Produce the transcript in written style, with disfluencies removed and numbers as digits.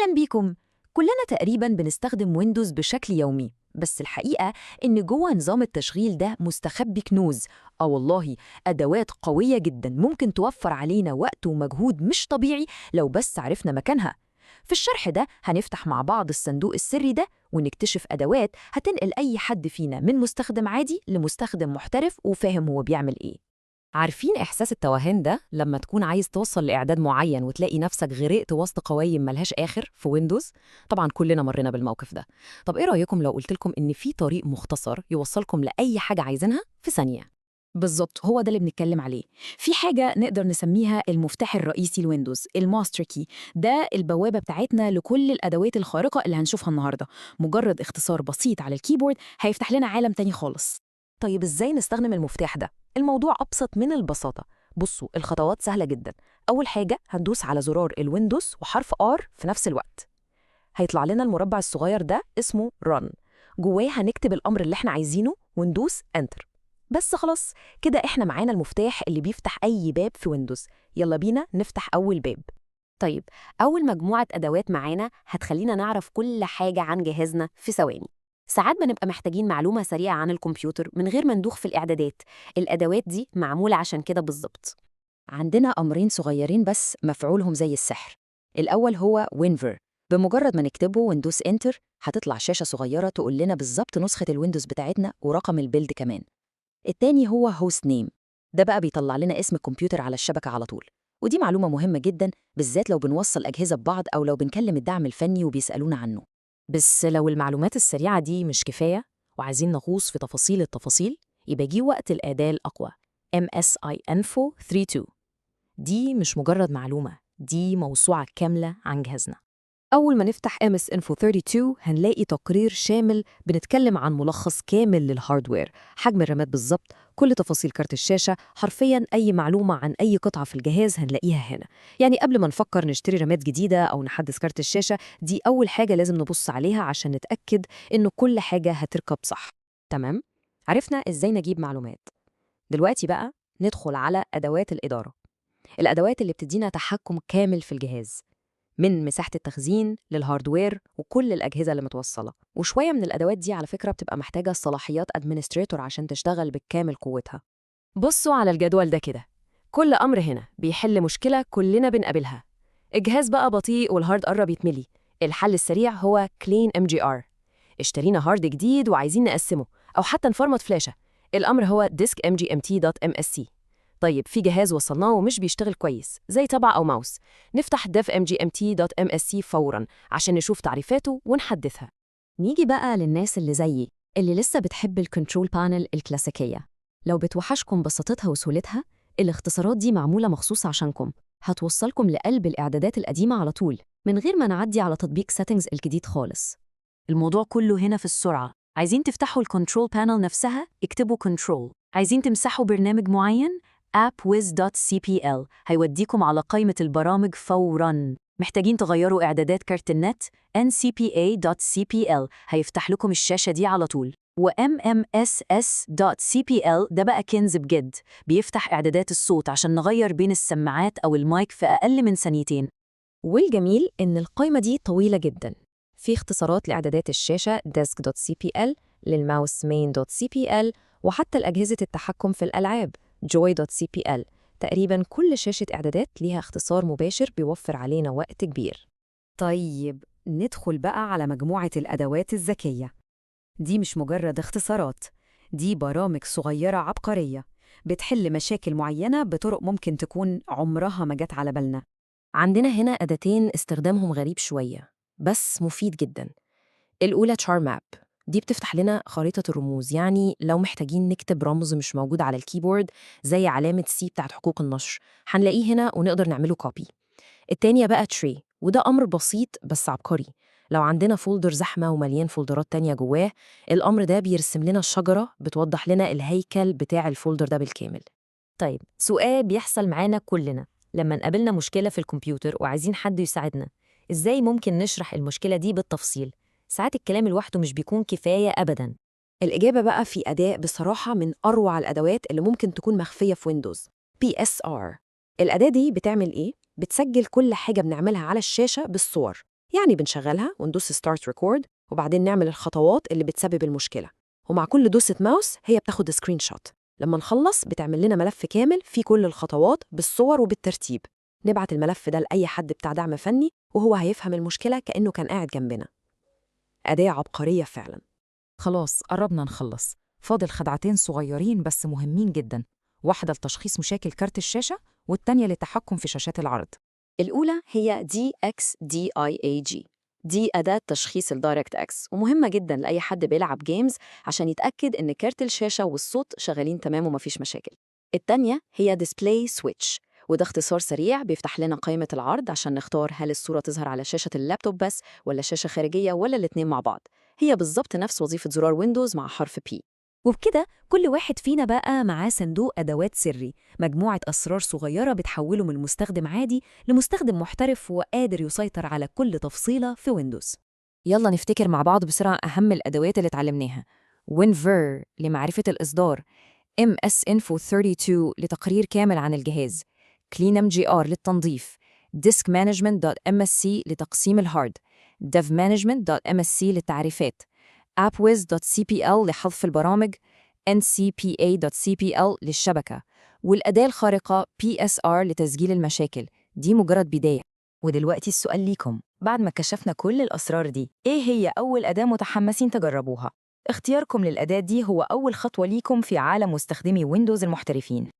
أهلا بيكم. كلنا تقريبا بنستخدم ويندوز بشكل يومي، بس الحقيقة إن جوه نظام التشغيل ده مستخبي كنوز. والله أدوات قوية جدا ممكن توفر علينا وقت ومجهود مش طبيعي لو بس عرفنا مكانها. في الشرح ده هنفتح مع بعض الصندوق السري ده ونكتشف أدوات هتنقل أي حد فينا من مستخدم عادي لمستخدم محترف وفاهم هو بيعمل إيه. عارفين إحساس التوهان ده لما تكون عايز توصل لإعداد معين وتلاقي نفسك غرقت وسط قوايم ملهاش آخر في ويندوز؟ طبعا كلنا مرينا بالموقف ده. طب إيه رأيكم لو قلتلكم إن في طريق مختصر يوصلكم لأي حاجة عايزينها في ثانية؟ بالظبط، هو ده اللي بنتكلم عليه. في حاجة نقدر نسميها المفتاح الرئيسي لويندوز، الماستر كي. ده البوابة بتاعتنا لكل الأدوات الخارقة اللي هنشوفها النهاردة. مجرد اختصار بسيط على الكيبورد هيفتح لنا عالم تاني خالص. طيب إزاي نستخدم المفتاح ده؟ الموضوع أبسط من البساطة. بصوا الخطوات سهلة جدا. أول حاجة هندوس على زرار الويندوز وحرف R في نفس الوقت. هيطلع لنا المربع الصغير ده اسمه Run. جواه هنكتب الأمر اللي احنا عايزينه وندوس Enter. بس خلاص كده احنا معانا المفتاح اللي بيفتح أي باب في ويندوز. يلا بينا نفتح أول باب. طيب، أول مجموعة أدوات معانا هتخلينا نعرف كل حاجة عن جهازنا في ثواني. ساعات بنبقى محتاجين معلومة سريعة عن الكمبيوتر من غير ما ندوخ في الإعدادات. الأدوات دي معمولة عشان كده بالظبط. عندنا أمرين صغيرين بس مفعولهم زي السحر. الأول هو وينفر. بمجرد ما نكتبه وندوس انتر هتطلع شاشة صغيرة تقول لنا بالظبط نسخة الويندوز بتاعتنا ورقم البيلد كمان. التاني هو هوست نيم. ده بقى بيطلع لنا اسم الكمبيوتر على الشبكة على طول. ودي معلومة مهمة جدا، بالذات لو بنوصل أجهزة ببعض أو لو بنكلم الدعم الفني وبيسألونا عنه. بس لو المعلومات السريعة دي مش كفاية وعايزين نغوص في تفاصيل التفاصيل، يبقى جه وقت الأداة الأقوى MSI Info 32. دي مش مجرد معلومة، دي موسوعة كاملة عن جهازنا. أول ما نفتح MS Info 32 هنلاقي تقرير شامل بنتكلم عن ملخص كامل للهاردوير، حجم الرامات بالظبط، كل تفاصيل كارت الشاشة، حرفياً أي معلومة عن أي قطعة في الجهاز هنلاقيها هنا. يعني قبل ما نفكر نشتري رامات جديدة أو نحدث كارت الشاشة، دي أول حاجة لازم نبص عليها عشان نتأكد إنه كل حاجة هتركب صح. تمام؟ عرفنا إزاي نجيب معلومات. دلوقتي بقى ندخل على أدوات الإدارة، الأدوات اللي بتدينا تحكم كامل في الجهاز، من مساحة التخزين للهاردوير وكل الأجهزة اللي متوصلة. وشوية من الأدوات دي على فكرة بتبقى محتاجة صلاحيات أدمنستريتور عشان تشتغل بكامل قوتها. بصوا على الجدول ده كده، كل أمر هنا بيحل مشكلة كلنا بنقابلها. الجهاز بقى بطيء والهارد قرب يتملي، الحل السريع هو Clean MGR. اشترينا هارد جديد وعايزين نقسمه أو حتى نفرمت فلاشة، الأمر هو diskmgmt.msc. طيب في جهاز وصلناه ومش بيشتغل كويس زي طبعة أو ماوس، نفتح devmgmt.msc فوراً عشان نشوف تعريفاته ونحدثها. نيجي بقى للناس اللي زيي اللي لسه بتحب الكنترول بانل الكلاسيكية. لو بتوحشكم بساطتها وسهولتها، الاختصارات دي معمولة مخصوص عشانكم. هتوصلكم لقلب الإعدادات القديمة على طول من غير ما نعدي على تطبيق settings الجديد خالص. الموضوع كله هنا في السرعة. عايزين تفتحوا الكنترول بانل نفسها، اكتبوا كنترول. عايزين تمسحوا برنامج معين، appwiz.cpl هيوديكم على قائمة البرامج فوراً. محتاجين تغيروا إعدادات كارت النت، ncpa.cpl هيفتح لكم الشاشة دي على طول. و mmss.cpl ده بقى كنز بجد، بيفتح إعدادات الصوت عشان نغير بين السماعات أو المايك في أقل من ثانيتين. والجميل إن القائمة دي طويلة جداً، في اختصارات لإعدادات الشاشة desk.cpl، للماوس main.cpl، وحتى الأجهزة التحكم في الألعاب joy.cpl. تقريباً كل شاشة إعدادات ليها اختصار مباشر بيوفر علينا وقت كبير. طيب ندخل بقى على مجموعة الأدوات الذكية. دي مش مجرد اختصارات، دي برامج صغيرة عبقرية بتحل مشاكل معينة بطرق ممكن تكون عمرها ما جت على بالنا. عندنا هنا أداتين استخدامهم غريب شوية بس مفيد جداً. الأولى Char Map، دي بتفتح لنا خريطة الرموز، يعني لو محتاجين نكتب رمز مش موجود على الكيبورد زي علامة C بتاعت حقوق النشر، هنلاقيه هنا ونقدر نعمله كوبي. التانية بقى Tree، وده أمر بسيط بس عبقري. لو عندنا فولدر زحمة ومليان فولدرات تانية جواه، الأمر ده بيرسم لنا الشجرة بتوضح لنا الهيكل بتاع الفولدر ده بالكامل. طيب سؤال بيحصل معانا كلنا لما نقابلنا مشكلة في الكمبيوتر وعايزين حد يساعدنا، إزاي ممكن نشرح المشكلة دي بالتفصيل؟ ساعات الكلام لوحده مش بيكون كفاية أبداً. الإجابة بقى في أداة بصراحة من أروع الأدوات اللي ممكن تكون مخفية في ويندوز، PSR. الأداة دي بتعمل إيه؟ بتسجل كل حاجة بنعملها على الشاشة بالصور. يعني بنشغلها وندوس Start Record وبعدين نعمل الخطوات اللي بتسبب المشكلة، ومع كل دوسة ماوس هي بتاخد سكرين شوت. لما نخلص بتعمل لنا ملف كامل فيه كل الخطوات بالصور وبالترتيب. نبعت الملف ده لأي حد بتاع دعم فني وهو هيفهم المشكلة كأنه كان قاعد جنبنا. أداة عبقرية فعلا. خلاص قربنا نخلص، فاضل خدعتين صغيرين بس مهمين جدا، واحدة لتشخيص مشاكل كارت الشاشة والتانية للتحكم في شاشات العرض. الأولى هي DXDIAG، دي أداة تشخيص الدايركت اكس، ومهمة جدا لأي حد بيلعب جيمز عشان يتأكد إن كارت الشاشة والصوت شغالين تمام ومفيش مشاكل. التانية هي Display Switch، وده اختصار سريع بيفتح لنا قائمة العرض عشان نختار هل الصورة تظهر على شاشة اللابتوب بس ولا شاشة خارجية ولا الاتنين مع بعض. هي بالظبط نفس وظيفة زرار ويندوز مع حرف P. وبكده كل واحد فينا بقى معاه صندوق أدوات سري، مجموعة أسرار صغيرة بتحوله من مستخدم عادي لمستخدم محترف وقادر يسيطر على كل تفصيلة في ويندوز. يلا نفتكر مع بعض بسرعة أهم الأدوات اللي اتعلمناها. WinVer لمعرفة الإصدار، MS-Info 32 لتقرير كامل عن الجهاز، CleanMGR للتنظيف، DiskManagement.msc لتقسيم الهارد، DevManagement.msc للتعريفات، AppWiz.cpl لحذف البرامج، NCPA.cpl للشبكة، والأداة الخارقة PSR لتسجيل المشاكل. دي مجرد بداية. ودلوقتي السؤال ليكم، بعد ما كشفنا كل الأسرار دي، إيه هي أول أداة متحمسين تجربوها؟ اختياركم للأداة دي هو أول خطوة ليكم في عالم مستخدمي ويندوز المحترفين.